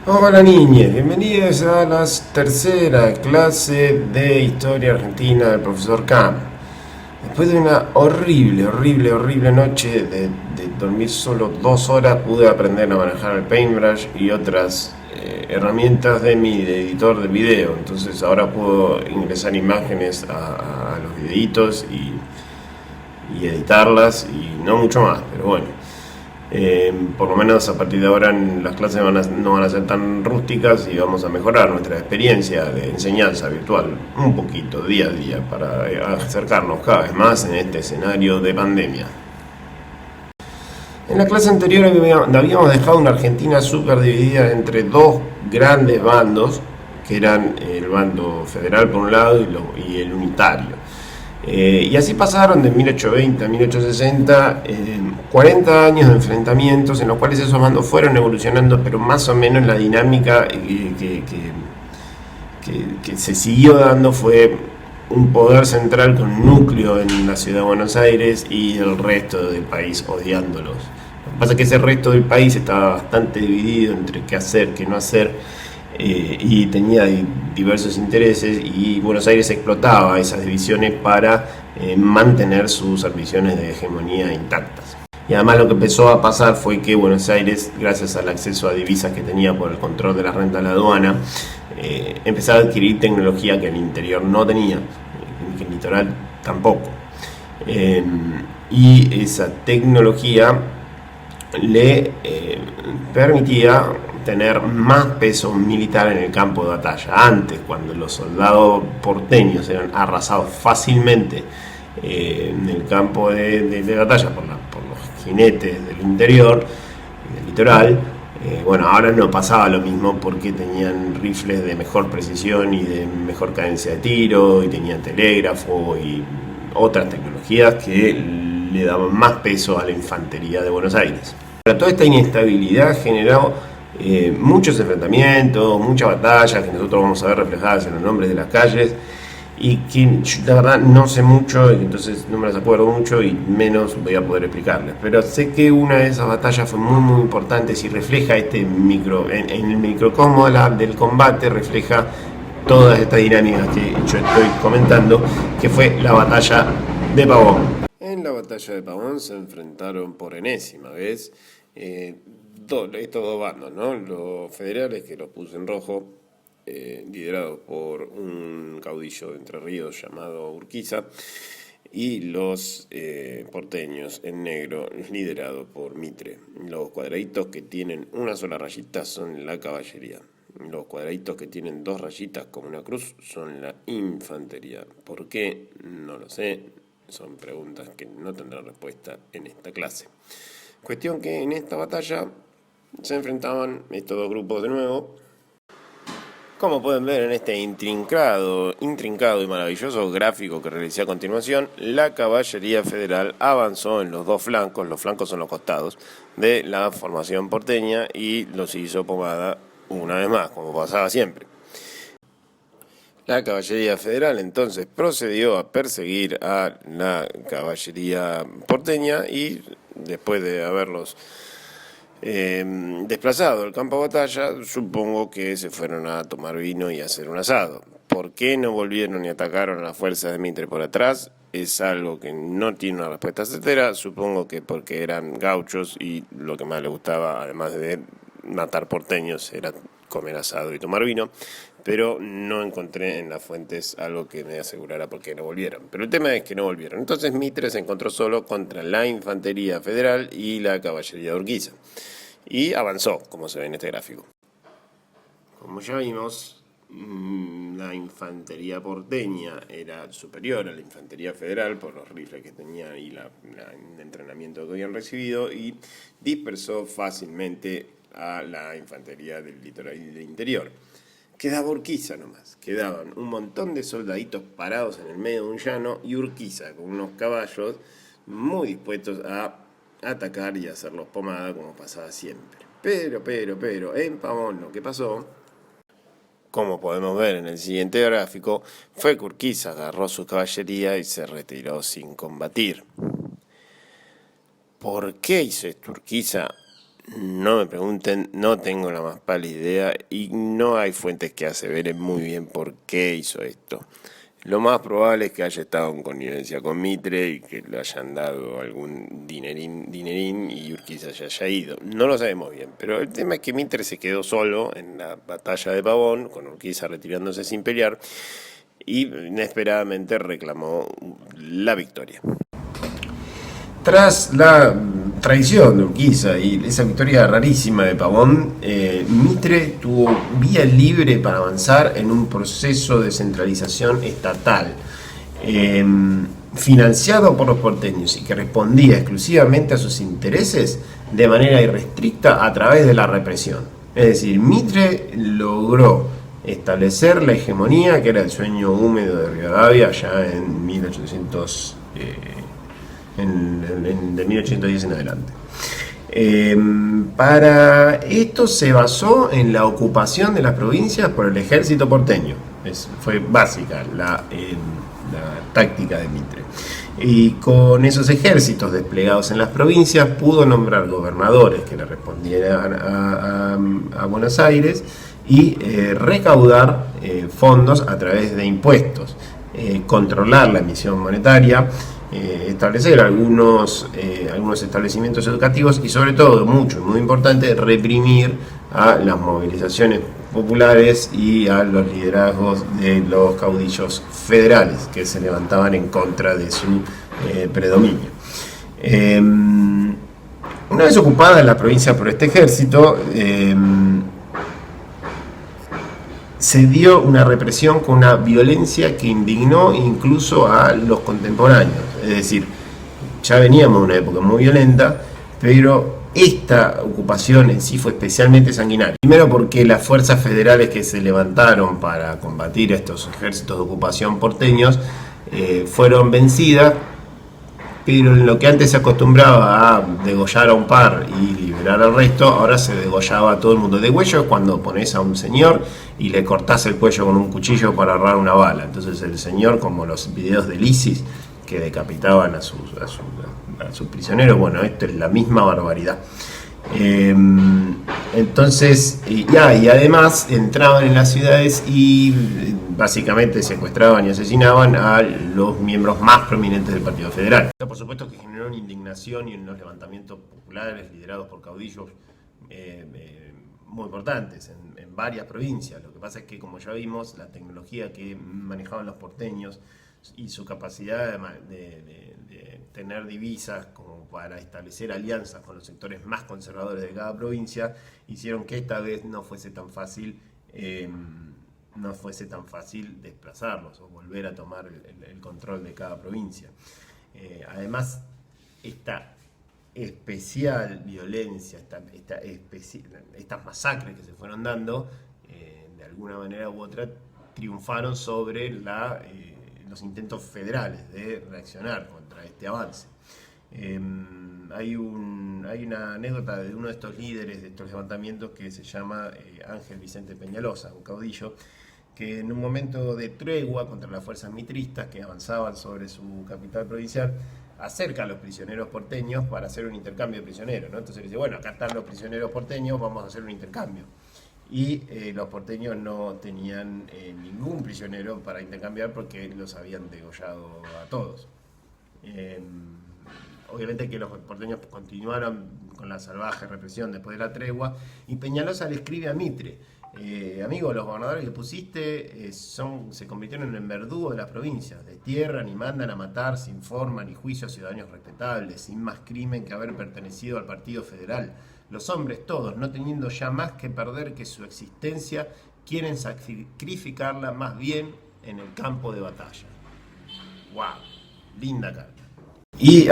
Hola niñas, bienvenidos a la tercera clase de Historia Argentina del profesor Cam. Después de una horrible noche de dormir solo 2 horas, pude aprender a manejar el Paintbrush y otras herramientas de mi editor de video. Entonces ahora puedo ingresar imágenes a los videitos y editarlas y no mucho más, pero bueno. Por lo menos a partir de ahora las clases no van a ser tan rústicas y vamos a mejorar nuestra experiencia de enseñanza virtual un poquito día a día para acercarnos cada vez más en este escenario de pandemia. En la clase anterior habíamos dejado una Argentina súper dividida entre dos grandes bandos, que eran el bando federal por un lado y el unitario. Y así pasaron de 1820 a 1860 40 años de enfrentamientos en los cuales esos bandos fueron evolucionando, pero más o menos la dinámica que se siguió dando fue un poder central con núcleo en la ciudad de Buenos Aires y el resto del país odiándolos. Lo que pasa es que ese resto del país estaba bastante dividido entre qué hacer, qué no hacer, y tenía diversos intereses, y Buenos Aires explotaba esas divisiones para mantener sus ambiciones de hegemonía intactas. Y además lo que empezó a pasar fue que Buenos Aires, gracias al acceso a divisas que tenía por el control de la renta a la aduana, empezaba a adquirir tecnología que el interior no tenía, que el litoral tampoco. Y esa tecnología le permitía tener más peso militar en el campo de batalla. Antes, cuando los soldados porteños eran arrasados fácilmente en el campo de batalla por los jinetes del interior, del litoral, bueno, ahora no pasaba lo mismo porque tenían rifles de mejor precisión y de mejor cadencia de tiro, y tenían telégrafo y otras tecnologías que le daban más peso a la infantería de Buenos Aires. Pero toda esta inestabilidad generó muchos enfrentamientos, muchas batallas que nosotros vamos a ver reflejadas en los nombres de las calles, y que la verdad no sé mucho, entonces no me las acuerdo mucho y menos voy a poder explicarles. Pero sé que una de esas batallas fue muy importante y refleja en el microcosmo del combate, refleja todas estas dinámicas que yo estoy comentando, que fue la batalla de Pavón. En la batalla de Pavón se enfrentaron por enésima vez estos dos bandos, ¿no? Los federales, que los puse en rojo, liderados por un caudillo de Entre Ríos llamado Urquiza, y los porteños en negro, liderados por Mitre. Los cuadraditos que tienen una sola rayita son la caballería. Los cuadraditos que tienen dos rayitas como una cruz son la infantería. ¿Por qué? No lo sé. Son preguntas que no tendrán respuesta en esta clase. Cuestión que en esta batalla se enfrentaban estos dos grupos de nuevo. Como pueden ver en este intrincado y maravilloso gráfico que realicé a continuación, la caballería federal avanzó en los dos flancos, los flancos son los costados, de la formación porteña, y los hizo pomada una vez más, como pasaba siempre. La caballería federal entonces procedió a perseguir a la caballería porteña, y después de haberlos desplazado del campo de batalla, supongo que se fueron a tomar vino y a hacer un asado. ¿Por qué no volvieron y atacaron a las fuerzas de Mitre por atrás? Es algo que no tiene una respuesta certera. Supongo que porque eran gauchos y lo que más les gustaba, además de matar porteños, era comer asado y tomar vino, pero no encontré en las fuentes algo que me asegurara por qué no volvieron. Pero el tema es que no volvieron. Entonces Mitre se encontró solo contra la infantería federal y la caballería de Urquiza, y avanzó, como se ve en este gráfico. Como ya vimos, la infantería porteña era superior a la infantería federal por los rifles que tenía y el entrenamiento que habían recibido, y dispersó fácilmente a la infantería del litoral y del interior. Quedaba Urquiza nomás, quedaban un montón de soldaditos parados en el medio de un llano, y Urquiza con unos caballos muy dispuestos a atacar y hacerlos pomada como pasaba siempre. Pero, en Pavón lo que pasó, como podemos ver en el siguiente gráfico, fue que Urquiza agarró su caballería y se retiró sin combatir. ¿Por qué hizo esto Urquiza? No me pregunten, no tengo la más pálida idea y no hay fuentes que aseveren muy bien por qué hizo esto. Lo más probable es que haya estado en connivencia con Mitre y que le hayan dado algún dinerín y Urquiza se haya ido. No lo sabemos bien, pero el tema es que Mitre se quedó solo en la batalla de Pavón, con Urquiza retirándose sin pelear, y inesperadamente reclamó la victoria. Tras la traición de Urquiza y esa victoria rarísima de Pavón, Mitre tuvo vía libre para avanzar en un proceso de centralización estatal, financiado por los porteños y que respondía exclusivamente a sus intereses de manera irrestricta a través de la represión. Es decir, Mitre logró establecer la hegemonía que era el sueño húmedo de Rivadavia ya en 1800. De 1810 en adelante. Para esto se basó en la ocupación de las provincias por el ejército porteño. Fue básica la táctica de Mitre. Y con esos ejércitos desplegados en las provincias pudo nombrar gobernadores que le respondieran a Buenos Aires y recaudar fondos a través de impuestos, controlar la emisión monetaria, establecer algunos establecimientos educativos y sobre todo, mucho, muy importante, reprimir a las movilizaciones populares y a los liderazgos de los caudillos federales que se levantaban en contra de su predominio. Una vez ocupada la provincia por este ejército, se dio una represión con una violencia que indignó incluso a los contemporáneos. Es decir, ya veníamos de una época muy violenta, pero esta ocupación en sí fue especialmente sanguinaria. Primero porque las fuerzas federales que se levantaron para combatir a estos ejércitos de ocupación porteños fueron vencidas, pero en lo que antes se acostumbraba a degollar a un par y liberar al resto, ahora se degollaba a todo el mundo. Degüello es cuando pones a un señor y le cortás el cuello con un cuchillo para ahorrar una bala. Entonces el señor, como los videos del ISIS que decapitaban a sus prisioneros, bueno, esto es la misma barbaridad. Entonces, y además entraban en las ciudades y básicamente secuestraban y asesinaban a los miembros más prominentes del Partido Federal. Por supuesto que generó una indignación y unos levantamientos populares liderados por caudillos muy importantes en varias provincias. Lo que pasa es que, como ya vimos, la tecnología que manejaban los porteños y su capacidad de tener divisas como para establecer alianzas con los sectores más conservadores de cada provincia hicieron que esta vez no fuese tan fácil desplazarlos o volver a tomar el control de cada provincia. Además, esta especial violencia, estas masacres que se fueron dando, de alguna manera u otra, triunfaron sobre los intentos federales de reaccionar contra este avance. Hay una anécdota de uno de estos líderes de estos levantamientos que se llama Ángel Vicente Peñalosa, un caudillo, que en un momento de tregua contra las fuerzas mitristas que avanzaban sobre su capital provincial, acerca a los prisioneros porteños para hacer un intercambio de prisioneros, ¿no? Entonces dice, bueno, acá están los prisioneros porteños, vamos a hacer un intercambio. Y los porteños no tenían ningún prisionero para intercambiar porque los habían degollado a todos. Obviamente que los porteños continuaron con la salvaje represión después de la tregua, y Peñalosa le escribe a Mitre: amigo, los gobernadores que pusiste se convirtieron en verdugos de las provincias, destierran y mandan a matar sin forma ni juicio a ciudadanos respetables, sin más crimen que haber pertenecido al Partido Federal. Los hombres todos, no teniendo ya más que perder que su existencia, quieren sacrificarla más bien en el campo de batalla. ¡Wow! Linda carta. Y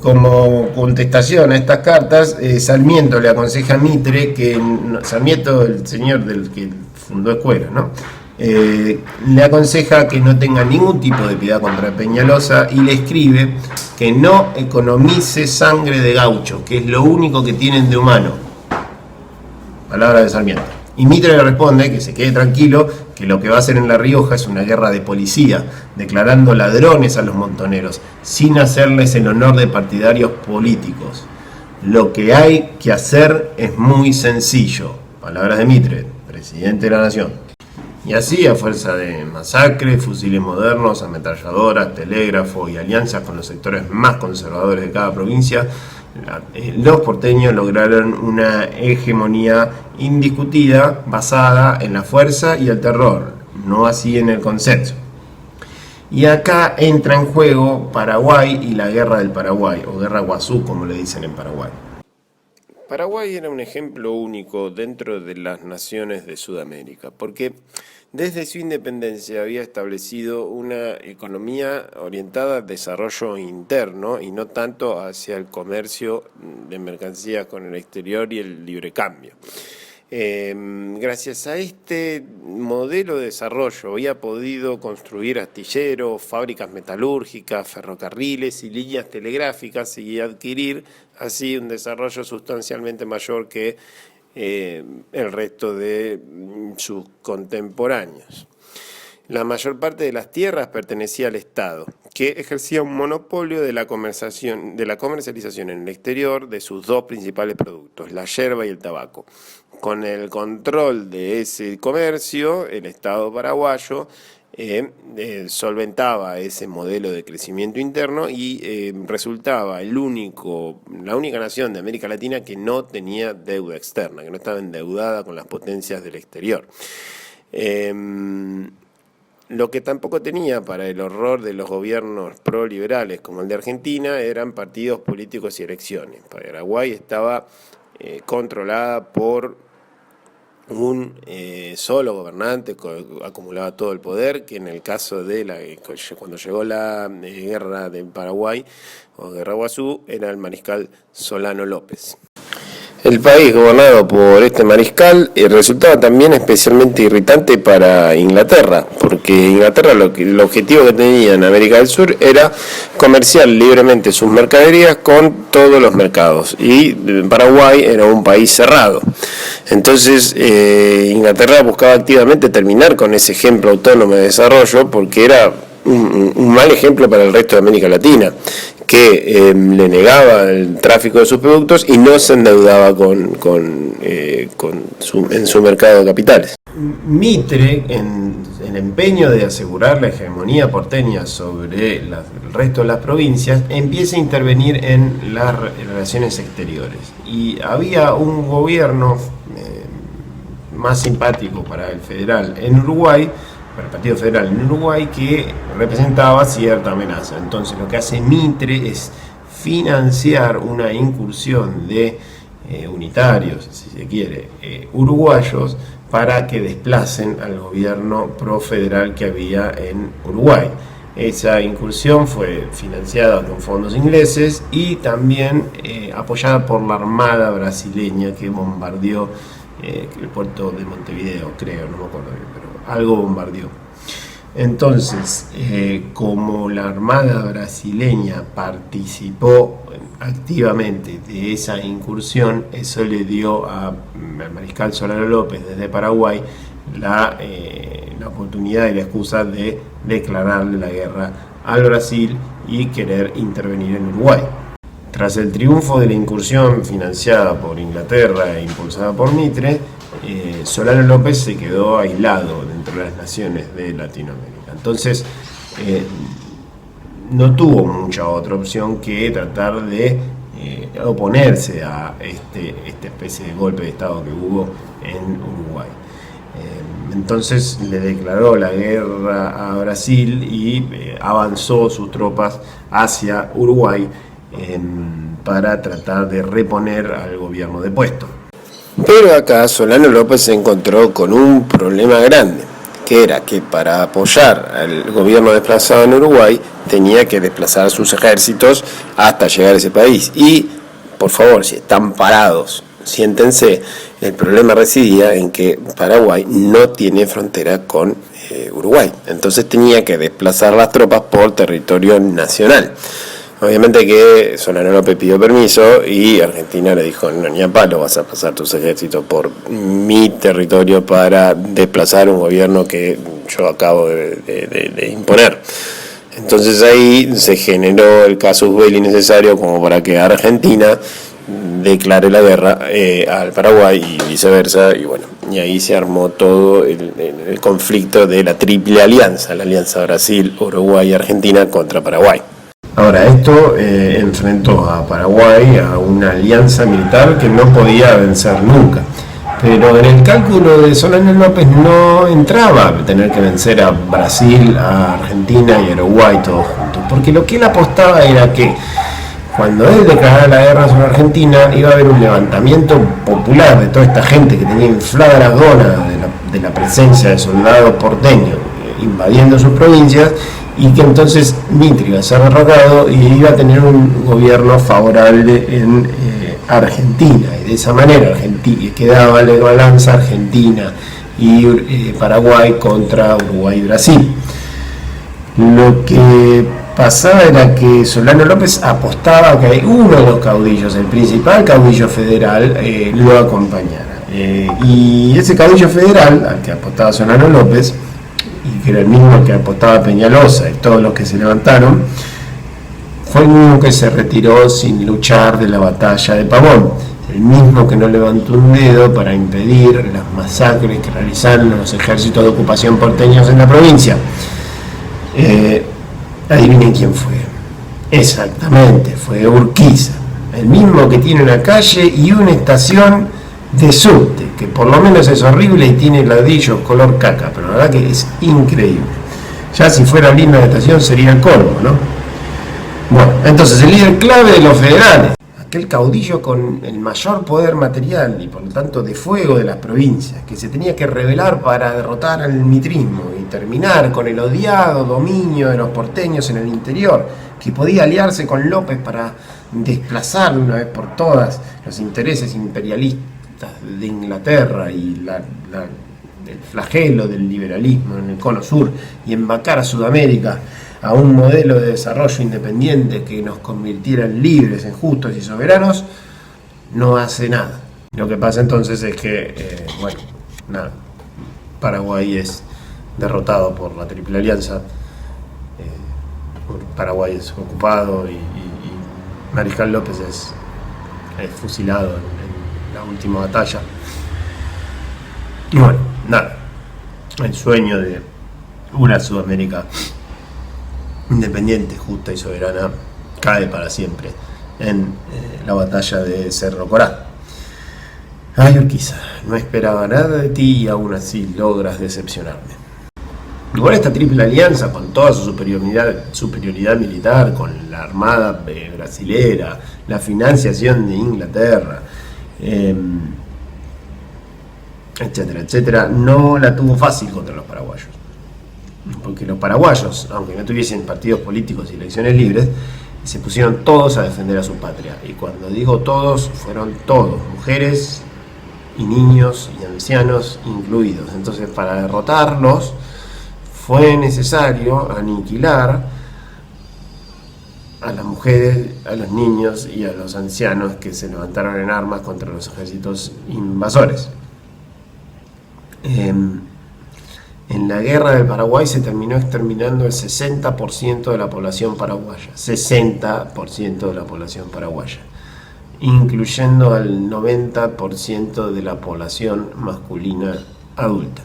como contestación a estas cartas, Sarmiento le aconseja a Mitre que, Sarmiento, el señor del que fundó Escuela, ¿no? Le aconseja que no tenga ningún tipo de piedad contra Peñalosa y le escribe que no economice sangre de gaucho, que es lo único que tienen de humano. Palabra de Sarmiento. Y Mitre le responde que se quede tranquilo, que lo que va a hacer en La Rioja es una guerra de policía, declarando ladrones a los montoneros, sin hacerles el honor de partidarios políticos. Lo que hay que hacer es muy sencillo. Palabras de Mitre, presidente de la Nación. Y así, a fuerza de masacres, fusiles modernos, ametralladoras, telégrafo y alianzas con los sectores más conservadores de cada provincia, los porteños lograron una hegemonía indiscutida basada en la fuerza y el terror, no así en el consenso. Y acá entra en juego Paraguay y la Guerra del Paraguay, o Guerra Guazú, como le dicen en Paraguay. Paraguay era un ejemplo único dentro de las naciones de Sudamérica, porque desde su independencia había establecido una economía orientada al desarrollo interno y no tanto hacia el comercio de mercancías con el exterior y el libre cambio. Gracias a este modelo de desarrollo había podido construir astilleros, fábricas metalúrgicas, ferrocarriles y líneas telegráficas y adquirir así un desarrollo sustancialmente mayor que el resto de sus contemporáneos. La mayor parte de las tierras pertenecía al Estado, que ejercía un monopolio de la comercialización en el exterior de sus dos principales productos, la yerba y el tabaco. Con el control de ese comercio, el Estado paraguayo solventaba ese modelo de crecimiento interno y resultaba la única nación de América Latina que no tenía deuda externa, que no estaba endeudada con las potencias del exterior. Lo que tampoco tenía, para el horror de los gobiernos proliberales como el de Argentina, eran partidos políticos y elecciones. Paraguay estaba controlada por un solo gobernante que acumulaba todo el poder, que en el caso de cuando llegó la guerra de Paraguay o guerra Guazú, era el mariscal Solano López. El país gobernado por este mariscal resultaba también especialmente irritante para Inglaterra, porque Inglaterra el objetivo que tenía en América del Sur era comerciar libremente sus mercaderías con todos los mercados, y Paraguay era un país cerrado. Entonces Inglaterra buscaba activamente terminar con ese ejemplo autónomo de desarrollo, porque era un mal ejemplo para el resto de América Latina, que le negaba el tráfico de sus productos y no se endeudaba en su mercado de capitales. Mitre, en el empeño de asegurar la hegemonía porteña sobre el resto de las provincias, empieza a intervenir en las relaciones exteriores. Y había un gobierno más simpático para el federal en Uruguay, para el Partido Federal en Uruguay, que representaba cierta amenaza. Entonces lo que hace Mitre es financiar una incursión de unitarios, si se quiere, uruguayos, para que desplacen al gobierno profederal que había en Uruguay. Esa incursión fue financiada con fondos ingleses y también apoyada por la Armada brasileña, que bombardeó el puerto de Montevideo, creo, no me acuerdo bien, pero algo bombardeó. Entonces, como la Armada brasileña participó activamente de esa incursión, eso le dio al mariscal Solano López desde Paraguay la oportunidad y la excusa de declararle la guerra al Brasil y querer intervenir en Uruguay. Tras el triunfo de la incursión financiada por Inglaterra e impulsada por Mitre, Solano López se quedó aislado dentro de las naciones de Latinoamérica. Entonces, no tuvo mucha otra opción que tratar de oponerse a esta especie de golpe de Estado que hubo en Uruguay. Entonces le declaró la guerra a Brasil y avanzó sus tropas hacia Uruguay para tratar de reponer al gobierno depuesto. Pero acá Solano López se encontró con un problema grande, que era que para apoyar al gobierno desplazado en Uruguay tenía que desplazar sus ejércitos hasta llegar a ese país. Y, por favor, si están parados, siéntense, el problema residía en que Paraguay no tiene frontera con Uruguay, entonces tenía que desplazar las tropas por territorio nacional. Obviamente que Solano López pidió permiso y Argentina le dijo: no, ni a palo vas a pasar tus ejércitos por mi territorio para desplazar un gobierno que yo acabo de imponer. Entonces ahí se generó el casus belli necesario como para que Argentina declare la guerra al Paraguay y viceversa, y bueno, y ahí se armó todo el conflicto de la triple alianza, la alianza Brasil, Uruguay y Argentina contra Paraguay. Ahora, esto enfrentó a Paraguay a una alianza militar que no podía vencer nunca. Pero en el cálculo de Solano López no entraba tener que vencer a Brasil, a Argentina y a Uruguay todos juntos. Porque lo que él apostaba era que cuando él declarara la guerra sobre Argentina iba a haber un levantamiento popular de toda esta gente que tenía inflada la gona de la presencia de soldados porteños invadiendo sus provincias, y que entonces Mitre iba a ser derrotado y iba a tener un gobierno favorable en Argentina, y de esa manera quedaba la balanza Argentina y Paraguay contra Uruguay y Brasil. Lo que pasaba era que Solano López apostaba que uno de los caudillos, el principal caudillo federal, lo acompañara, y ese caudillo federal al que apostaba Solano López, y que era el mismo al que apostaba Peñalosa y todos los que se levantaron, fue el mismo que se retiró sin luchar de la batalla de Pavón, el mismo que no levantó un dedo para impedir las masacres que realizaron los ejércitos de ocupación porteños en la provincia. Adivinen quién fue. Exactamente, fue Urquiza, el mismo que tiene una calle y una estación de subte, que por lo menos es horrible y tiene ladrillos color caca, pero la verdad que es increíble. Ya si fuera linda la estación sería el colmo, ¿no? Bueno, entonces el líder clave de los federales, aquel caudillo con el mayor poder material y por lo tanto de fuego de las provincias, que se tenía que rebelar para derrotar al mitrismo y terminar con el odiado dominio de los porteños en el interior, que podía aliarse con López para desplazar de una vez por todas los intereses imperialistas de Inglaterra y el flagelo del liberalismo en el cono sur, y embarcar a Sudamérica a un modelo de desarrollo independiente que nos convirtiera en libres, en justos y soberanos, no hace nada. Lo que pasa entonces es que, Paraguay es derrotado por la Triple Alianza, Paraguay es ocupado y Mariscal López es fusilado en la última batalla. Y bueno, nada, el sueño de una Sudamérica independiente, justa y soberana cae para siempre en la batalla de Cerro Corá. Ay, Urquiza, no esperaba nada de ti y aún así logras decepcionarme. Igual esta triple alianza, con toda su superioridad militar, con la armada brasilera, la financiación de Inglaterra, etcétera, etcétera, no la tuvo fácil contra los paraguayos. Porque los paraguayos, aunque no tuviesen partidos políticos y elecciones libres, se pusieron todos a defender a su patria. Y cuando digo todos, fueron todos, mujeres y niños y ancianos incluidos. Entonces, para derrotarlos fue necesario aniquilar a las mujeres, a los niños y a los ancianos que se levantaron en armas contra los ejércitos invasores. En la guerra del Paraguay se terminó exterminando el 60% de la población paraguaya, 60% de la población paraguaya, incluyendo al 90% de la población masculina adulta.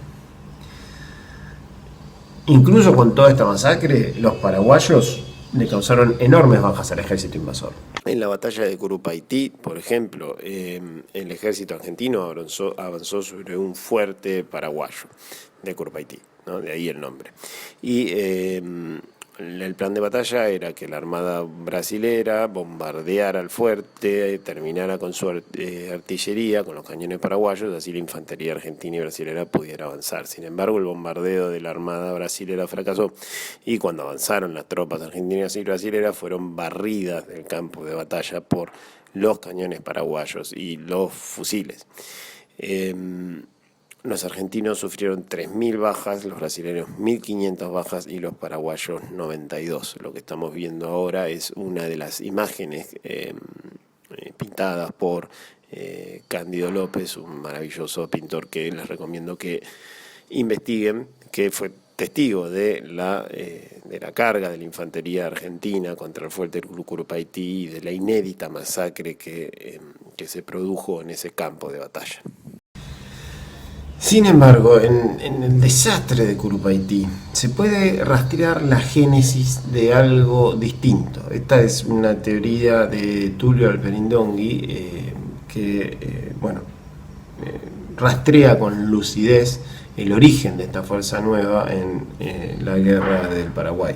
Incluso con toda esta masacre, los paraguayos le causaron enormes bajas al ejército invasor. En la batalla de Curupaytí, por ejemplo, el ejército argentino avanzó sobre un fuerte paraguayo de Curupaytí, ¿no? De ahí el nombre. Y el plan de batalla era que la armada brasilera bombardeara el fuerte, terminara con su artillería, con los cañones paraguayos, así la infantería argentina y brasilera pudiera avanzar. Sin embargo, el bombardeo de la armada brasilera fracasó y cuando avanzaron las tropas argentinas y brasileras fueron barridas del campo de batalla por los cañones paraguayos y los fusiles. Los argentinos sufrieron 3.000 bajas, los brasileños 1.500 bajas y los paraguayos 92. Lo que estamos viendo ahora es una de las imágenes pintadas por Cándido López, un maravilloso pintor que les recomiendo que investiguen, que fue testigo de la carga de la infantería argentina contra el fuerte Curupaytí y de la inédita masacre que que se produjo en ese campo de batalla. Sin embargo, en el desastre de Curupaytí se puede rastrear la génesis de algo distinto. Esta es una teoría de Tulio Alperindongui que rastrea con lucidez el origen de esta fuerza nueva en la guerra del Paraguay.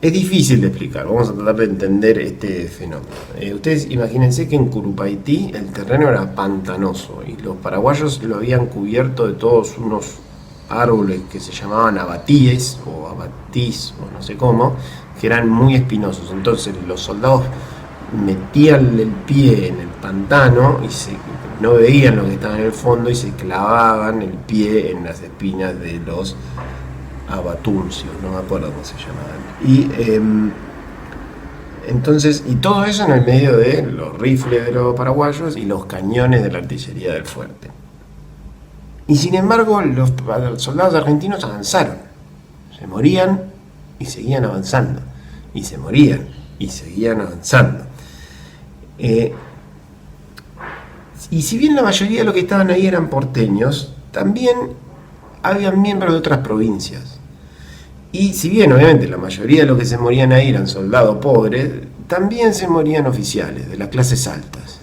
Es difícil de explicar, vamos a tratar de entender este fenómeno. Ustedes imagínense que en Curupaytí el terreno era pantanoso y los paraguayos lo habían cubierto de todos unos árboles que se llamaban abatíes o abatís o no sé cómo, que eran muy espinosos. Entonces los soldados metían el pie en el pantano y no veían lo que estaba en el fondo y se clavaban el pie en las espinas de los abatuncios, no me acuerdo cómo se llamaban. Y todo eso en el medio de los rifles de los paraguayos y los cañones de la artillería del fuerte. Y sin embargo, los soldados argentinos avanzaron, se morían y seguían avanzando, y se morían y seguían avanzando. Y si bien la mayoría de los que estaban ahí eran porteños, también había miembros de otras provincias. Y si bien obviamente la mayoría de los que se morían ahí eran soldados pobres, también se morían oficiales de las clases altas.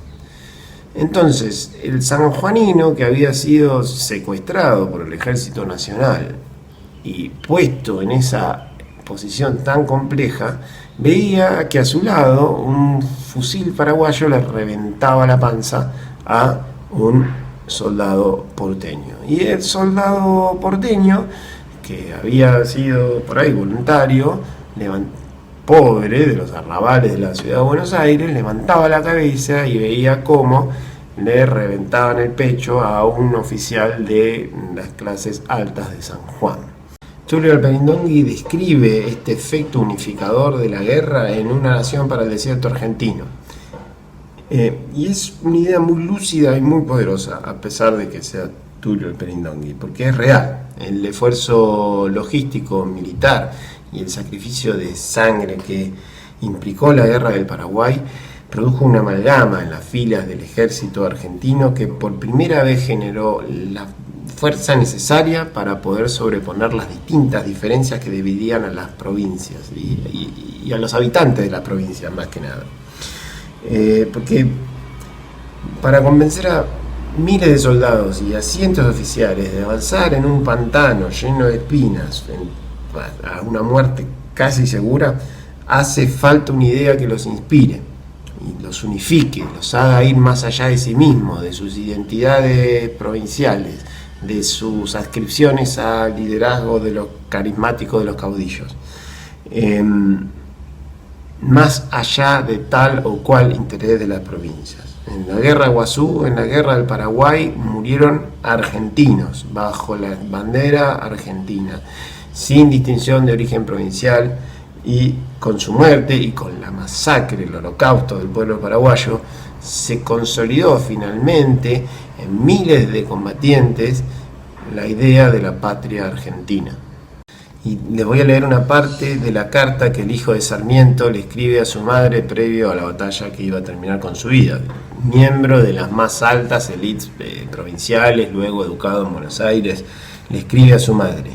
Entonces, el sanjuanino que había sido secuestrado por el Ejército Nacional y puesto en esa posición tan compleja, veía que a su lado un fusil paraguayo le reventaba la panza a un soldado porteño. Y el soldado porteño, que había sido por ahí voluntario, pobre de los arrabales de la ciudad de Buenos Aires, levantaba la cabeza y veía cómo le reventaban el pecho a un oficial de las clases altas de San Juan. Tulio Alperindongui describe este efecto unificador de la guerra en Una nación para el desierto argentino. Y es una idea muy lúcida y muy poderosa, a pesar de que sea Tulio Alperindongui, porque es real. El esfuerzo logístico militar y el sacrificio de sangre que implicó la guerra del Paraguay produjo una amalgama en las filas del ejército argentino que por primera vez generó la fuerza necesaria para poder sobreponer las distintas diferencias que dividían a las provincias y a los habitantes de las provincias más que nada. Porque para convencer a miles de soldados y a cientos de oficiales de avanzar en un pantano lleno de espinas a una muerte casi segura, hace falta una idea que los inspire y los unifique, los haga ir más allá de sí mismos, de sus identidades provinciales, de sus adscripciones al liderazgo de los carismáticos de los caudillos, más allá de tal o cual interés de las provincias. En la guerra de Guazú, en la guerra del Paraguay, murieron argentinos bajo la bandera argentina, sin distinción de origen provincial, y con su muerte y con la masacre, el holocausto del pueblo paraguayo, se consolidó finalmente en miles de combatientes la idea de la patria argentina. Y les voy a leer una parte de la carta que el hijo de Sarmiento le escribe a su madre previo a la batalla que iba a terminar con su vida. Miembro de las más altas élites provinciales, luego educado en Buenos Aires, le escribe a su madre: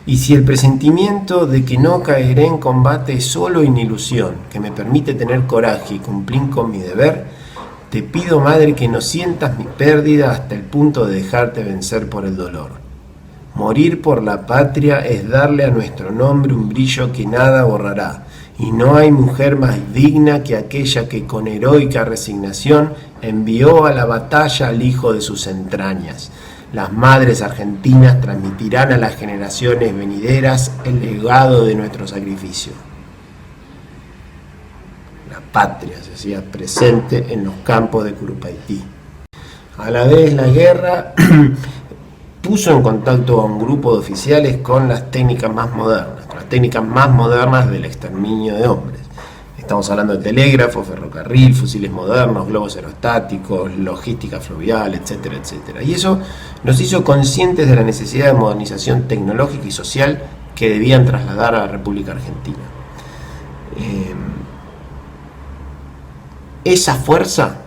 y si el presentimiento de que no caeré en combate es solo una ilusión que me permite tener coraje y cumplir con mi deber, te pido, madre, que no sientas mi pérdida hasta el punto de dejarte vencer por el dolor. Morir por la patria es darle a nuestro nombre un brillo que nada borrará, y no hay mujer más digna que aquella que con heroica resignación envió a la batalla al hijo de sus entrañas. Las madres argentinas transmitirán a las generaciones venideras el legado de nuestro sacrificio. La patria se hacía presente en los campos de Curupaytí. A la vez la guerra puso en contacto a un grupo de oficiales con las técnicas más modernas del exterminio de hombres. Estamos hablando de telégrafo, ferrocarril, fusiles modernos, globos aerostáticos, logística fluvial, etcétera, etcétera. Y eso nos hizo conscientes de la necesidad de modernización tecnológica y social que debían trasladar a la República Argentina. esa fuerza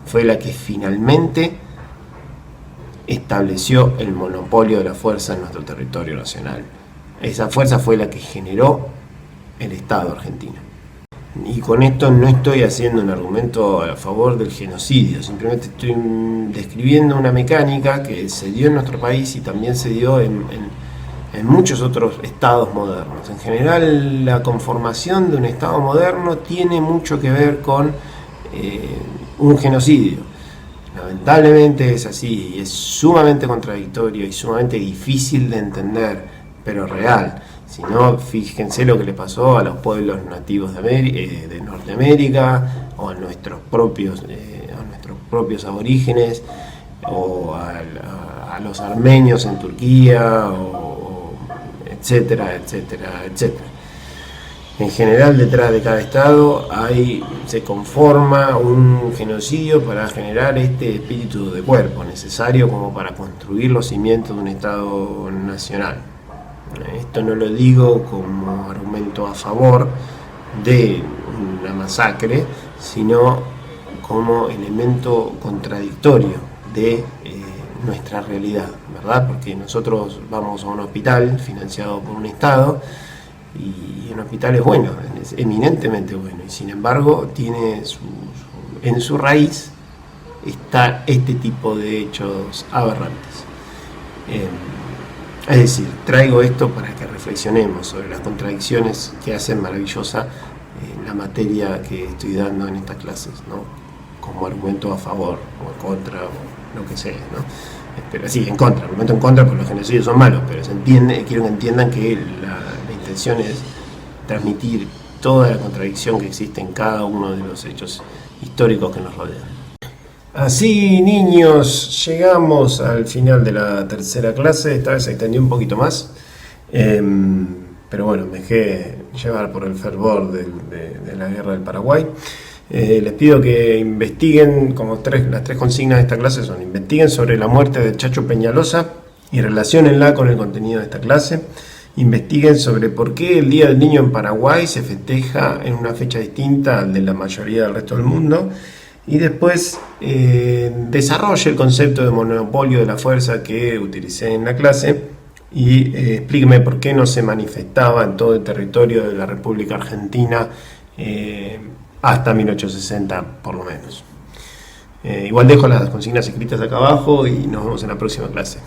fue la que finalmente estableció el monopolio de la fuerza en nuestro territorio nacional. Esa fuerza fue la que generó el Estado argentino. Y con esto no estoy haciendo un argumento a favor del genocidio, simplemente estoy describiendo una mecánica que se dio en nuestro país y también se dio en muchos otros estados modernos. En general, la conformación de un estado moderno tiene mucho que ver con un genocidio. Lamentablemente es así y es sumamente contradictorio y sumamente difícil de entender, pero real. Si no, fíjense lo que le pasó a los pueblos nativos de Norteamérica, o a nuestros propios aborígenes, o a los armenios en Turquía, o etcétera, etcétera, etcétera. En general, detrás de cada estado se conforma un genocidio para generar este espíritu de cuerpo necesario como para construir los cimientos de un estado nacional. Esto no lo digo como argumento a favor de una masacre, sino como elemento contradictorio de nuestra realidad, ¿verdad? Porque nosotros vamos a un hospital financiado por un Estado y un hospital es bueno, es eminentemente bueno, y sin embargo tiene en su raíz está este tipo de hechos aberrantes. Es decir, traigo esto para que reflexionemos sobre las contradicciones que hacen maravillosa la materia que estoy dando en estas clases, ¿no? Como argumento a favor o en contra o lo que sea, ¿no? Pero sí, en contra, argumento en contra porque los genocidios son malos, pero quiero que entiendan que la intención es transmitir toda la contradicción que existe en cada uno de los hechos históricos que nos rodean. Así, niños, llegamos al final de la tercera clase. Esta vez se extendió un poquito más, pero bueno, me dejé llevar por el fervor de la guerra del Paraguay. Les pido que investiguen, las tres consignas de esta clase son: investiguen sobre la muerte de Chacho Peñalosa y relaciónenla con el contenido de esta clase. Investiguen sobre por qué el Día del Niño en Paraguay se festeja en una fecha distinta al de la mayoría del resto del mundo. Y después desarrolle el concepto de monopolio de la fuerza que utilicé en la clase y explíqueme por qué no se manifestaba en todo el territorio de la República Argentina hasta 1860 por lo menos. Igual dejo las consignas escritas acá abajo y nos vemos en la próxima clase.